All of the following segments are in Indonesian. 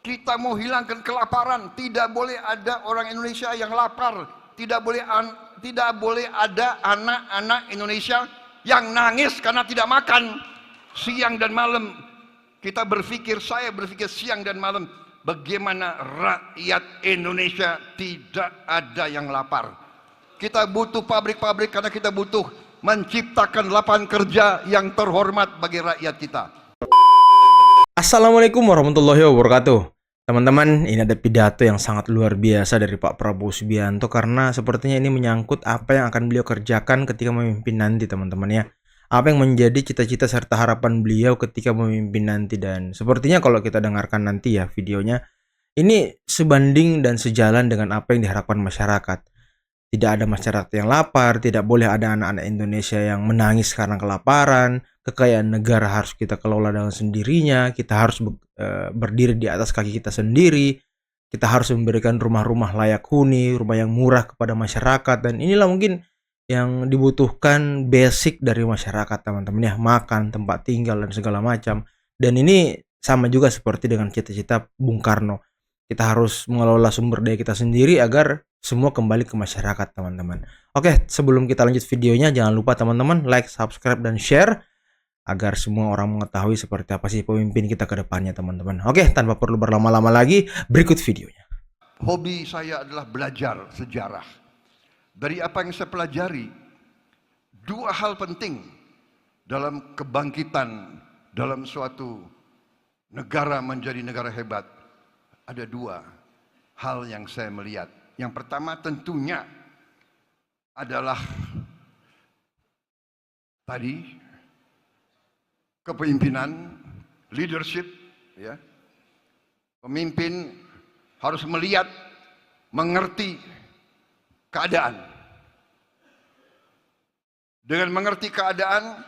Kita mau hilangkan kelaparan. Tidak boleh ada orang Indonesia yang lapar. Tidak boleh ada anak-anak Indonesia yang nangis karena tidak makan siang dan malam. Saya berpikir siang dan malam, bagaimana rakyat Indonesia tidak ada yang lapar. Kita butuh pabrik-pabrik karena kita butuh menciptakan lapangan kerja yang terhormat bagi rakyat kita. Assalamualaikum warahmatullahi wabarakatuh. Teman-teman, ini ada pidato yang sangat luar biasa dari Pak Prabowo Subianto karena sepertinya ini menyangkut apa yang akan beliau kerjakan ketika memimpin nanti, teman-teman ya. Apa yang menjadi cita-cita serta harapan beliau ketika memimpin nanti, dan sepertinya kalau kita dengarkan nanti ya videonya, ini sebanding dan sejalan dengan apa yang diharapkan masyarakat. Tidak ada masyarakat yang lapar, tidak boleh ada anak-anak Indonesia yang menangis karena kelaparan, kekayaan negara harus kita kelola dengan sendirinya, kita harus berdiri di atas kaki kita sendiri, kita harus memberikan rumah-rumah layak huni, rumah yang murah kepada masyarakat, dan inilah mungkin yang dibutuhkan basic dari masyarakat, teman-teman ya, makan, tempat tinggal, dan segala macam. Dan ini sama juga seperti dengan cita-cita Bung Karno. Kita harus mengelola sumber daya kita sendiri agar semua kembali ke masyarakat, teman-teman. Oke, sebelum kita lanjut videonya, jangan lupa teman-teman like, subscribe, dan share agar semua orang mengetahui seperti apa sih pemimpin kita ke depannya, teman-teman. Oke, tanpa perlu berlama-lama lagi, berikut videonya. Hobi saya adalah belajar sejarah. Dari apa yang saya pelajari, dua hal penting dalam kebangkitan dalam suatu negara menjadi negara hebat. Ada dua hal yang saya melihat. Yang pertama tentunya adalah tadi kepemimpinan, leadership, ya. Pemimpin harus melihat, mengerti keadaan. Dengan mengerti keadaan,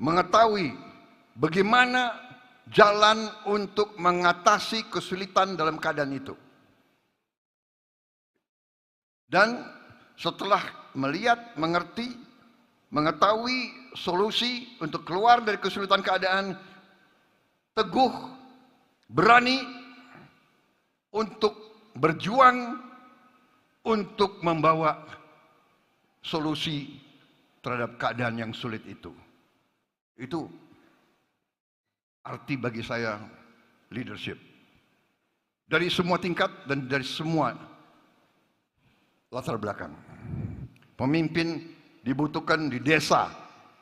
mengetahui bagaimana jalan untuk mengatasi kesulitan dalam keadaan itu. Dan setelah melihat, mengerti, mengetahui solusi untuk keluar dari kesulitan keadaan, teguh, berani untuk berjuang untuk membawa solusi terhadap keadaan yang sulit itu. Itu arti bagi saya leadership. Dari semua tingkat dan dari semua latar belakang. Pemimpin dibutuhkan di desa,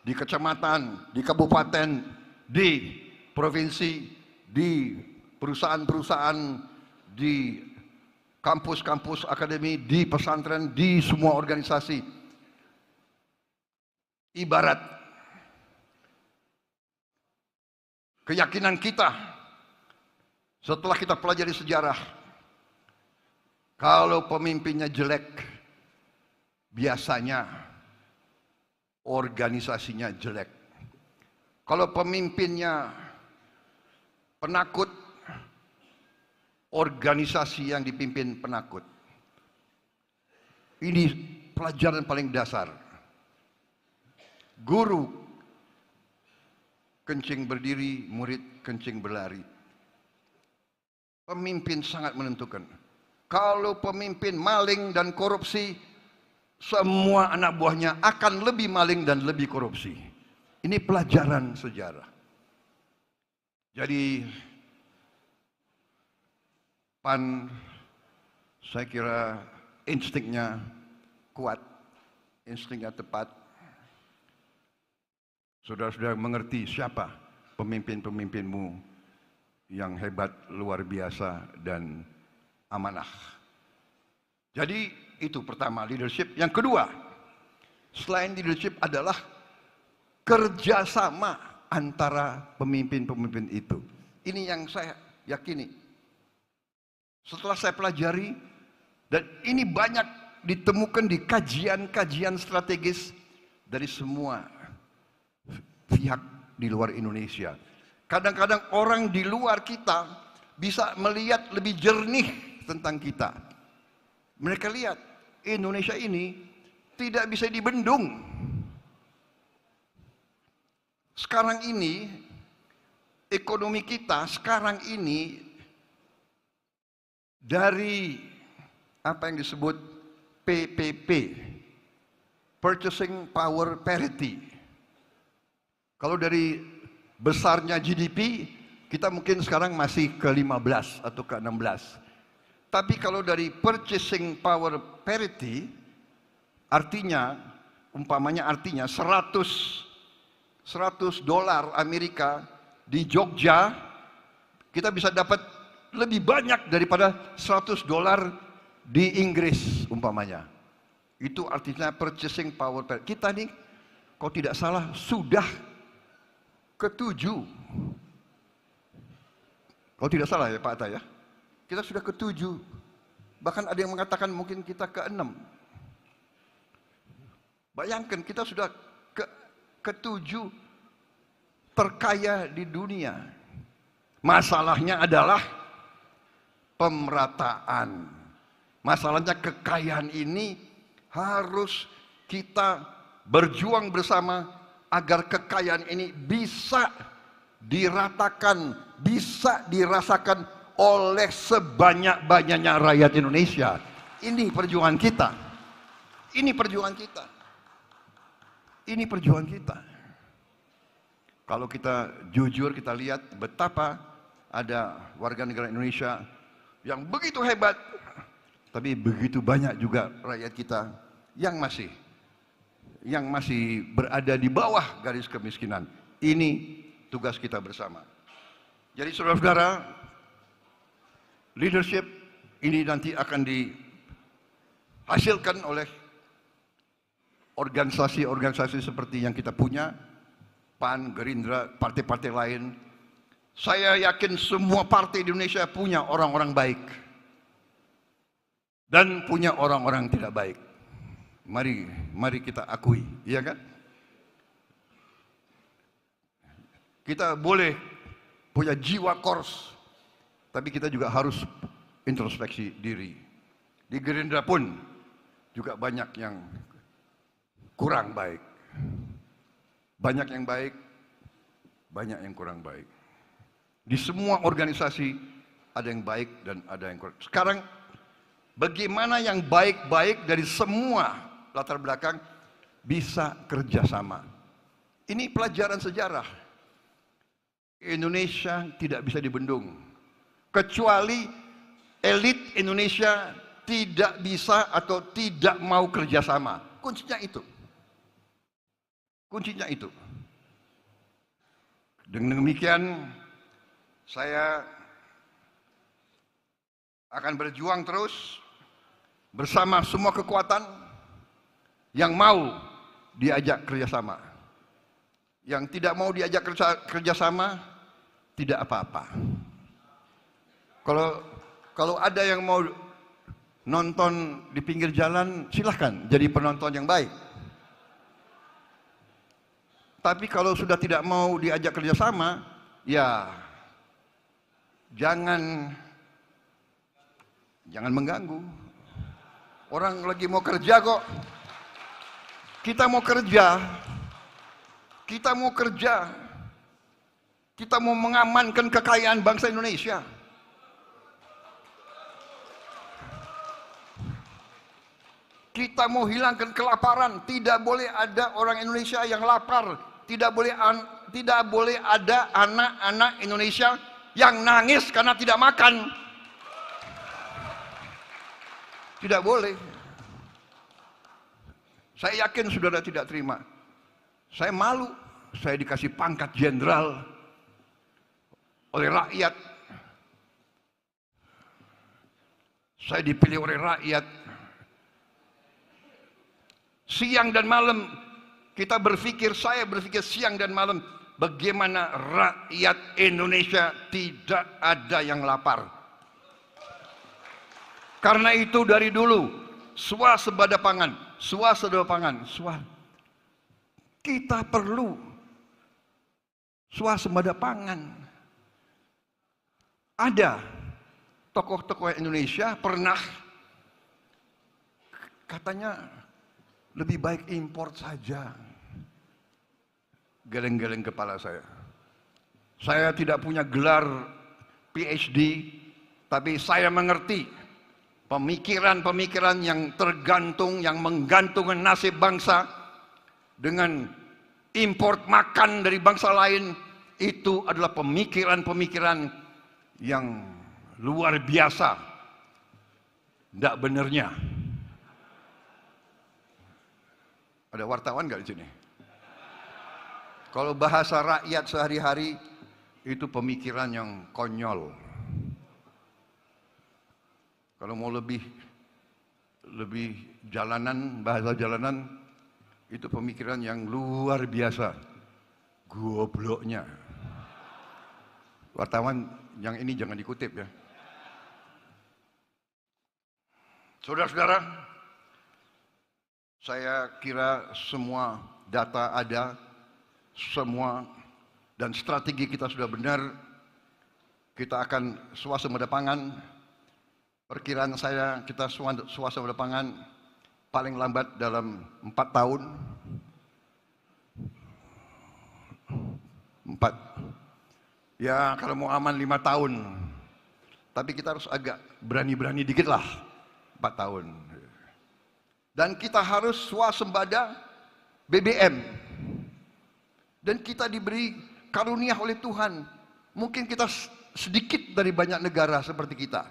di kecamatan, di kabupaten, di provinsi, di perusahaan-perusahaan, di kampus-kampus akademi, di pesantren, di semua organisasi. Ibarat keyakinan kita setelah kita pelajari sejarah, kalau pemimpinnya jelek, biasanya organisasinya jelek. Kalau pemimpinnya penakut, organisasi yang dipimpin penakut. Ini pelajaran paling dasar. Guru kencing berdiri, murid kencing berlari. Pemimpin sangat menentukan. Kalau pemimpin maling dan korupsi, semua anak buahnya akan lebih maling dan lebih korupsi. Ini pelajaran sejarah. Jadi PAN, saya kira instingnya kuat, instingnya tepat. Saudara-saudara mengerti siapa pemimpin-pemimpinmu yang hebat, luar biasa, dan amanah. Jadi itu pertama, leadership. Yang kedua, selain leadership adalah kerjasama antara pemimpin-pemimpin itu. Ini yang saya yakini. Setelah saya pelajari, dan ini banyak ditemukan di kajian-kajian strategis dari semua pihak di luar Indonesia. Kadang-kadang orang di luar kita bisa melihat lebih jernih tentang kita. Mereka lihat Indonesia ini tidak bisa dibendung. Sekarang ini ekonomi kita sekarang ini dari apa yang disebut PPP, Purchasing Power Parity. Kalau dari besarnya GDP, kita mungkin sekarang masih ke-15 atau ke-16. Tapi kalau dari Purchasing Power Parity, artinya, umpamanya artinya 100 dolar Amerika di Jogja, kita bisa dapat lebih banyak daripada 100 dolar di Inggris umpamanya. Itu artinya purchasing power. Kita nih, kalau tidak salah, sudah ke-7. Kalau tidak salah ya Pak Atta ya. Kita sudah ke-7. Bahkan ada yang mengatakan mungkin kita ke-6. Bayangkan kita sudah ke-7 terkaya di dunia. Masalahnya adalah pemerataan. Masalahnya kekayaan ini harus kita berjuang bersama agar kekayaan ini bisa diratakan, bisa dirasakan oleh sebanyak-banyaknya rakyat Indonesia. Ini perjuangan kita. Ini perjuangan kita. Ini perjuangan kita. Kalau kita jujur, kita lihat betapa ada warga negara Indonesia yang begitu hebat, tapi begitu banyak juga rakyat kita yang masih berada di bawah garis kemiskinan. Ini tugas kita bersama. Jadi saudara-saudara, leadership ini nanti akan dihasilkan oleh organisasi-organisasi seperti yang kita punya, PAN, Gerindra, partai-partai lain. Saya yakin semua partai di Indonesia punya orang-orang baik dan punya orang-orang tidak baik. Mari kita akui, iya kan? Kita boleh punya jiwa kors, tapi kita juga harus introspeksi diri. Di Gerindra pun juga banyak yang kurang baik. Banyak yang baik, banyak yang kurang baik. Di semua organisasi ada yang baik dan ada yang kurang. Sekarang bagaimana yang baik-baik dari semua latar belakang bisa kerjasama. Ini pelajaran sejarah. Indonesia tidak bisa dibendung. Kecuali elit Indonesia tidak bisa atau tidak mau kerjasama. Kuncinya itu. Kuncinya itu. Dengan demikian, saya akan berjuang terus bersama semua kekuatan yang mau diajak kerjasama. Yang tidak mau diajak kerjasama, tidak apa-apa. Kalau ada yang mau nonton di pinggir jalan, silahkan jadi penonton yang baik. Tapi kalau sudah tidak mau diajak kerjasama, ya jangan mengganggu. Orang lagi mau kerja kok. Kita mau kerja. Kita mau kerja. Kita mau mengamankan kekayaan bangsa Indonesia. Kita mau hilangkan kelaparan. Tidak boleh ada orang Indonesia yang lapar. Tidak boleh ada anak-anak Indonesia yang nangis karena tidak makan. Tidak boleh. Saya yakin saudara tidak terima. Saya malu. Saya dikasih pangkat jenderal oleh rakyat. Saya dipilih oleh rakyat. Siang dan malam kita berpikir, saya berpikir siang dan malam, bagaimana rakyat Indonesia tidak ada yang lapar. Karena itu dari dulu, swasembada pangan. Kita perlu swasembada pangan. Ada tokoh-tokoh Indonesia pernah katanya lebih baik import saja. Geleng-geleng kepala saya. Saya tidak punya gelar PhD, Tapi saya mengerti pemikiran-pemikiran yang tergantung, yang menggantungkan nasib bangsa dengan import makan dari bangsa lain, itu adalah pemikiran-pemikiran yang luar biasa. Tidak benarnya. Ada wartawan nggak di sini? Kalau bahasa rakyat sehari-hari, itu pemikiran yang konyol. Kalau mau lebih jalanan, bahasa jalanan, itu pemikiran yang luar biasa. Gobloknya. Wartawan yang ini jangan dikutip ya. Saudara-saudara, saya kira semua data ada, semua dan strategi kita sudah benar. Kita akan swasembada pangan. Perkiraan saya kita swasembada pangan paling lambat dalam 4 tahun. 4. Ya kalau mau aman 5 tahun. Tapi kita harus agak berani-berani dikit lah. 4 tahun. Dan kita harus swasembada BBM. Dan kita diberi karunia oleh Tuhan. Mungkin kita sedikit dari banyak negara seperti kita.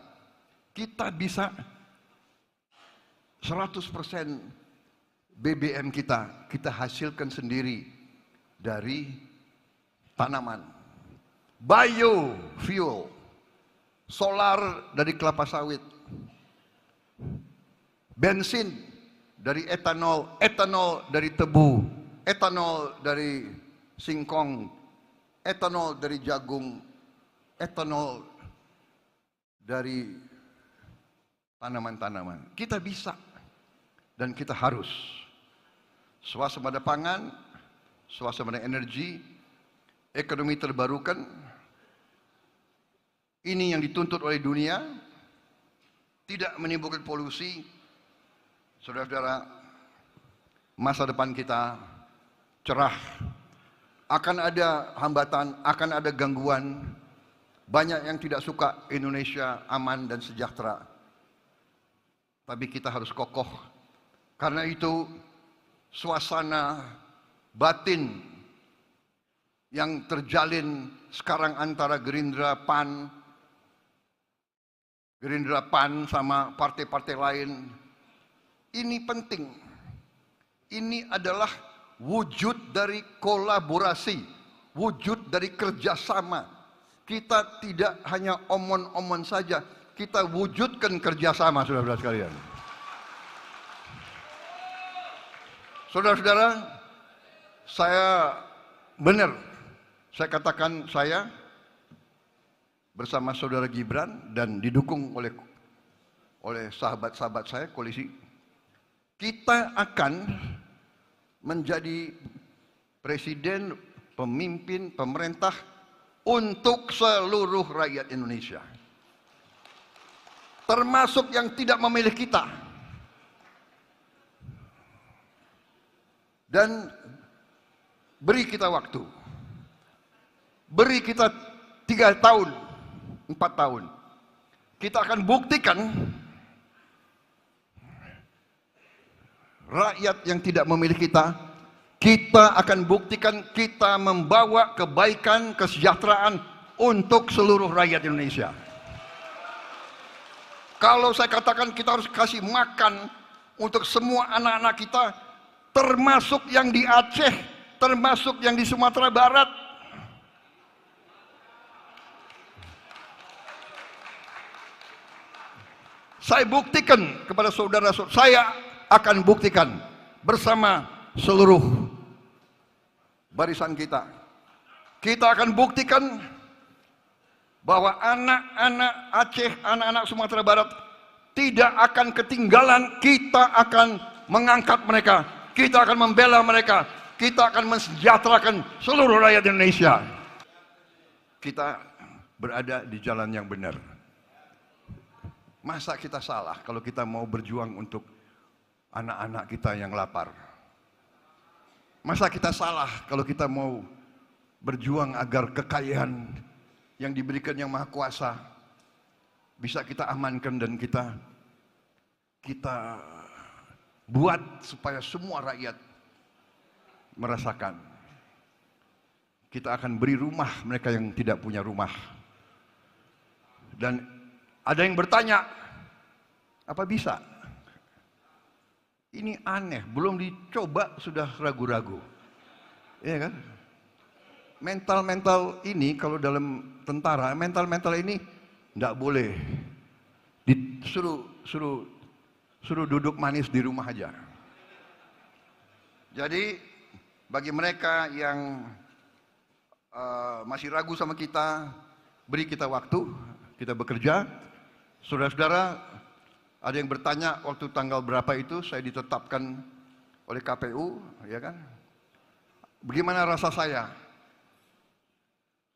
Kita bisa 100% BBM kita hasilkan sendiri dari tanaman. Biofuel, solar dari kelapa sawit, bensin dari etanol, etanol dari tebu, etanol dari singkong, etanol dari jagung, etanol dari tanaman-tanaman. Kita bisa dan kita harus swasembada pangan, swasembada energi, ekonomi terbarukan. Ini yang dituntut oleh dunia, tidak menimbulkan polusi. Saudara-saudara, masa depan kita cerah. Akan ada hambatan, akan ada gangguan. Banyak yang tidak suka Indonesia aman dan sejahtera. Tapi kita harus kokoh. Karena itu suasana batin yang terjalin sekarang antara Gerindra PAN sama partai-partai lain, ini penting. Ini adalah wujud dari kolaborasi, wujud dari kerjasama. Kita tidak hanya omon-omon saja, kita wujudkan kerjasama, saudara-saudara sekalian. Saudara-saudara, saya benar, saya katakan saya bersama saudara Gibran dan didukung oleh sahabat-sahabat saya, koalisi, kita akan menjadi presiden, pemimpin, pemerintah untuk seluruh rakyat Indonesia. Termasuk yang tidak memilih kita. Dan beri kita waktu. Beri kita 3 tahun, 4 tahun. Kita akan buktikan rakyat yang tidak memilih kita, kita akan buktikan kita membawa kebaikan, kesejahteraan untuk seluruh rakyat Indonesia. Kalau saya katakan kita harus kasih makan untuk semua anak-anak kita, termasuk yang di Aceh, termasuk yang di Sumatera Barat. Saya buktikan kepada saudara-saudara, saya akan buktikan bersama seluruh barisan kita. Kita akan buktikan bahwa anak-anak Aceh, anak-anak Sumatera Barat tidak akan ketinggalan. Kita akan mengangkat mereka, kita akan membela mereka, kita akan mensejahterakan seluruh rakyat Indonesia. Kita berada di jalan yang benar. Masa kita salah kalau kita mau berjuang untuk anak-anak kita yang lapar? Masa kita salah kalau kita mau berjuang agar kekayaan yang diberikan Yang Maha Kuasa bisa kita amankan dan kita buat supaya semua rakyat merasakan. Kita akan beri rumah mereka yang tidak punya rumah. Dan ada yang bertanya, apa bisa? Ini aneh, belum dicoba sudah ragu-ragu. Iya kan? Mental-mental ini kalau dalam tentara, mental-mental ini tidak boleh suruh duduk manis di rumah aja. Jadi bagi mereka yang masih ragu sama kita, beri kita waktu, kita bekerja. Saudara-saudara, ada yang bertanya waktu tanggal berapa itu saya ditetapkan oleh KPU, ya kan? Bagaimana rasa saya?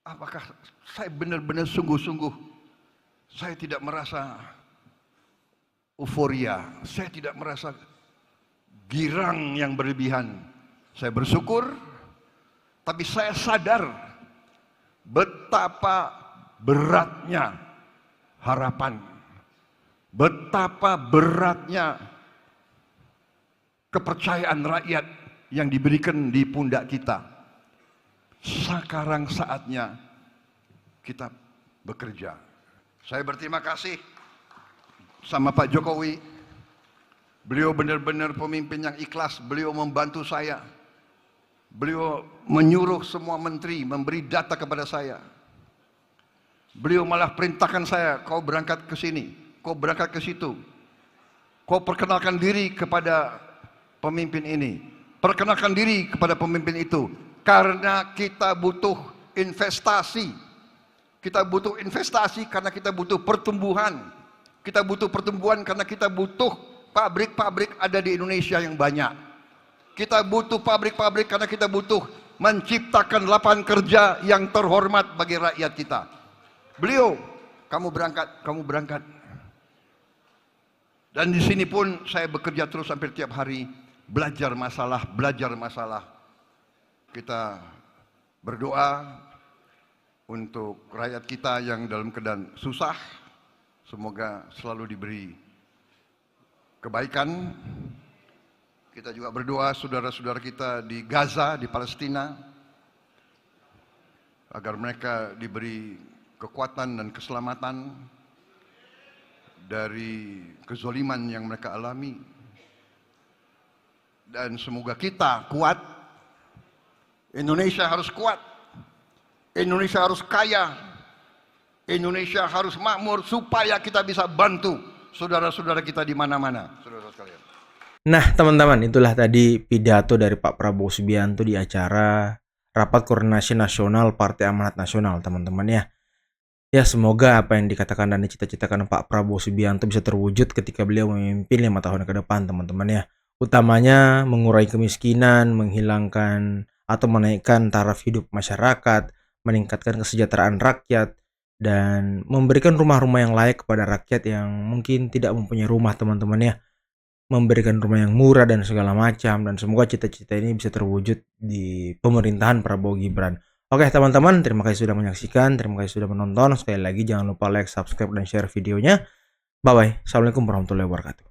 Apakah saya benar-benar sungguh-sungguh? Saya tidak merasa euforia, saya tidak merasa girang yang berlebihan. Saya bersyukur, tapi saya sadar betapa beratnya harapan, betapa beratnya kepercayaan rakyat yang diberikan di pundak kita. Sekarang saatnya kita bekerja. Saya berterima kasih sama Pak Jokowi. Beliau benar-benar pemimpin yang ikhlas. Beliau membantu saya. Beliau menyuruh semua menteri memberi data kepada saya. Beliau malah perintahkan saya, kau berangkat ke sini, kau berangkat ke situ. Kau perkenalkan diri kepada pemimpin ini, perkenalkan diri kepada pemimpin itu. Karena kita butuh investasi. Kita butuh investasi karena kita butuh pertumbuhan. Kita butuh pertumbuhan karena kita butuh pabrik-pabrik ada di Indonesia yang banyak. Kita butuh pabrik-pabrik karena kita butuh menciptakan lapangan kerja yang terhormat bagi rakyat kita. Beliau, kamu berangkat. Dan di sini pun saya bekerja terus hampir tiap hari, belajar masalah. Kita berdoa untuk rakyat kita yang dalam keadaan susah. Semoga selalu diberi kebaikan. Kita juga berdoa saudara-saudara kita di Gaza, di Palestina, agar mereka diberi kekuatan dan keselamatan dari kezoliman yang mereka alami. Dan semoga kita kuat. Indonesia harus kuat, Indonesia harus kaya, Indonesia harus makmur supaya kita bisa bantu saudara-saudara kita di mana-mana. Saudara sekalian. Nah, teman-teman, itulah tadi pidato dari Pak Prabowo Subianto di acara Rapat Koordinasi Nasional Partai Amanat Nasional, teman-teman ya. Ya, semoga apa yang dikatakan dan dicita-citakan Pak Prabowo Subianto bisa terwujud ketika beliau memimpin 5 tahun ke depan, teman-teman ya. Utamanya mengurai kemiskinan, menghilangkan atau menaikkan taraf hidup masyarakat, meningkatkan kesejahteraan rakyat, dan memberikan rumah-rumah yang layak kepada rakyat yang mungkin tidak mempunyai rumah, teman-teman ya. Memberikan rumah yang murah dan segala macam, dan semoga cita-cita ini bisa terwujud di pemerintahan Prabowo Gibran. Oke teman-teman, terima kasih sudah menyaksikan, terima kasih sudah menonton. Sekali lagi jangan lupa like, subscribe, dan share videonya. Bye-bye. Assalamualaikum warahmatullahi wabarakatuh.